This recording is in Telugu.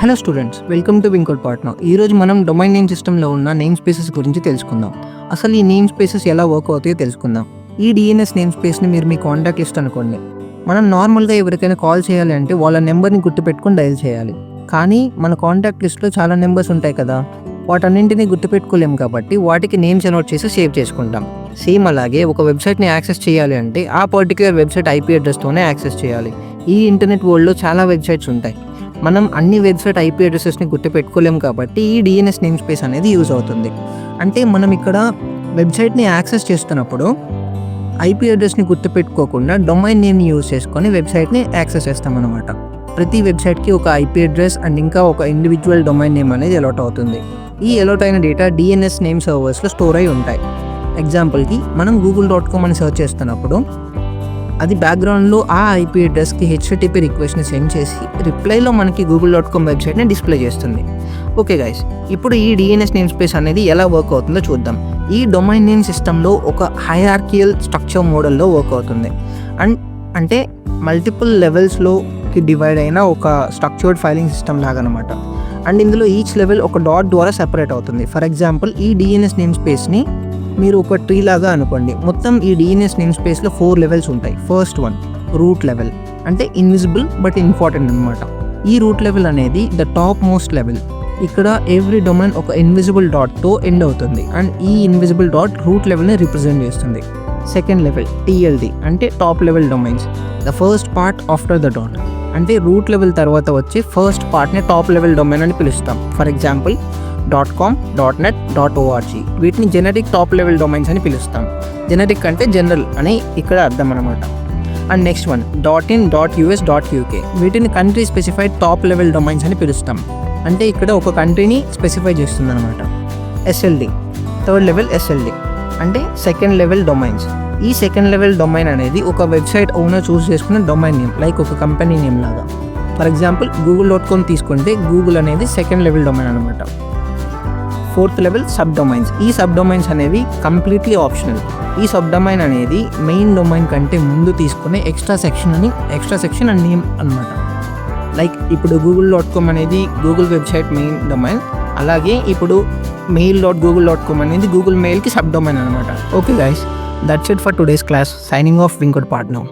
Hello students, welcome to Vincode partner. ఈరోజు మనం డొమైన్ నేమ్ సిస్టంలో ఉన్న నేమ్ స్పేసెస్ గురించి తెలుసుకుందాం. అసలు ఈ నేమ్ స్పేసెస్ ఎలా వర్క్ అవుతాయో తెలుసుకుందాం. ఈ డిఎన్ఎస్ నేమ్ స్పేస్ని మీరు మీ కాంటాక్ట్ లిస్ట్ అనుకోండి. మనం నార్మల్గా ఎవరికైనా కాల్ చేయాలి అంటే వాళ్ళ నెంబర్ని గుర్తుపెట్టుకొని డయల్ చేయాలి. కానీ మన కాంటాక్ట్ లిస్ట్లో చాలా నెంబర్స్ ఉంటాయి కదా, వాటన్నింటినీ గుర్తుపెట్టుకోలేము కాబట్టి వాటికి నేమ్స్ అనౌట్ చేసి సేవ్ చేసుకుంటాం. సేమ్ అలాగే ఒక వెబ్సైట్ని యాక్సెస్ చేయాలి అంటే ఆ పర్టికులర్ వెబ్సైట్ ఐపీ అడ్రస్తోనే యాక్సెస్ చేయాలి. ఈ ఇంటర్నెట్ వరల్డ్లో చాలా వెబ్సైట్స్ ఉంటాయి. మనం అన్ని వెబ్సైట్ ఐపీ అడ్రసెస్ని గుర్తుపెట్టుకోలేము కాబట్టి ఈ డిఎన్ఎస్ నేమ్ స్పేస్ అనేది యూజ్ అవుతుంది. అంటే మనం ఇక్కడ వెబ్సైట్ని యాక్సెస్ చేస్తున్నప్పుడు ఐపీ అడ్రస్ని గుర్తుపెట్టుకోకుండా డొమైన్ నేమ్ని యూజ్ చేసుకొని వెబ్సైట్ని యాక్సెస్ చేస్తామన్నమాట. ప్రతి వెబ్సైట్కి ఒక ఐపీ అడ్రస్ అండ్ ఇంకా ఒక ఇండివిజువల్ డొమైన్ నేమ్ అనేది అలాట్ అవుతుంది. ఈ అలాట్ అయిన డేటా డిఎన్ఎస్ నేమ్ సర్వర్స్లో స్టోర్ అయి ఉంటాయి. ఎగ్జాంపుల్కి మనం google.com అని సెర్చ్ చేస్తున్నప్పుడు అది బ్యాక్గ్రౌండ్లో ఆ ఐపీ అడ్రస్కి హెచ్టిటిపి రిక్వెస్ట్ని సెండ్ చేసి రిప్లైలో మనకి google.com వెబ్సైట్ని డిస్ప్లే చేస్తుంది. ఓకే గైస్, ఇప్పుడు ఈ డిఎన్ఎస్ నేమ్ స్పేస్ అనేది ఎలా వర్క్ అవుతుందో చూద్దాం. ఈ డొమైన్ నేమ్ సిస్టంలో ఒక హైరార్కియల్ స్ట్రక్చర్ మోడల్లో వర్క్ అవుతుంది. అంటే మల్టిపుల్ లెవెల్స్లోకి డివైడ్ అయిన ఒక స్ట్రక్చర్డ్ ఫైలింగ్ సిస్టమ్ లాగా అనమాట. అండ్ ఇందులో ఈచ్ లెవెల్ ఒక డాట్ ద్వారా సెపరేట్ అవుతుంది. ఫర్ ఎగ్జాంపుల్, ఈ డిఎన్ఎస్ నేమ్ స్పేస్ని మీరు ఒక ట్రీ లాగా అనుకోండి. మొత్తం ఈ డిఎన్ఎస్ నేమ్ స్పేస్లో 4 లెవెల్స్ ఉంటాయి. ఫస్ట్ వన్ రూట్ లెవెల్, అంటే ఇన్విజిబుల్ బట్ ఇంపార్టెంట్ అనమాట. ఈ రూట్ లెవెల్ అనేది ద టాప్ మోస్ట్ లెవెల్. ఇక్కడ ఎవ్రీ డొమైన్ ఒక ఇన్విజిబుల్ డాట్తో ఎండ్ అవుతుంది అండ్ ఈ ఇన్విజిబుల్ డాట్ రూట్ లెవెల్ని రిప్రజెంట్ చేస్తుంది. సెకండ్ లెవెల్ టీఎల్డి, అంటే top level domains, the first part after the dot. అంటే రూట్ లెవెల్ తర్వాత వచ్చి ఫస్ట్ పార్ట్ని టాప్ లెవెల్ డొమైన్ అని పిలుస్తాం. For example .com, .net, .org వీటిని జెనరిక్ టాప్ లెవెల్ డొమైన్స్ అని పిలుస్తాం. జెనరిక్ అంటే జనరల్ అని ఇక్కడ అర్థం అనమాట. And next one .in, .us, .uk వీటిని country specified top level domains అని పిలుస్తాం. అంటే ఇక్కడ ఒక కంట్రీని స్పెసిఫై చేస్తుంది అనమాట. ఎస్ఎల్డి, థర్డ్ లెవెల్ ఎస్ఎల్డి, అంటే సెకండ్ లెవెల్ డొమైన్స్. ఈ సెకండ్ లెవెల్ డొమైన్ అనేది ఒక వెబ్సైట్ ఓనర్ చూస్ చేసుకున్న డొమైన్ నేమ్, లైక్ ఒక కంపెనీ నేమ్ లాగా. ఫర్ ఎగ్జాంపుల్ google.com తీసుకుంటే గూగుల్ అనేది సెకండ్ లెవెల్ డొమైన్ అనమాట. Fourth level sub domains. ఈ సబ్ డొమైన్స్ అనేవి కంప్లీట్లీ ఆప్షనల్. ఈ సబ్ డొమైన్ అనేది మెయిన్ డొమైన్ కంటే ముందు తీసుకునే ఎక్స్ట్రా సెక్షన్ అండ్ నేమ్ అనమాట. లైక్ ఇప్పుడు google.com అనేది గూగుల్ వెబ్సైట్ మెయిన్ డొమైన్, అలాగే ఇప్పుడు mail.google.com అనేది గూగుల్ మెయిల్కి సబ్ డొమైన్ అనమాట. Okay guys, that's it for today's class. Signing off Vincode partner.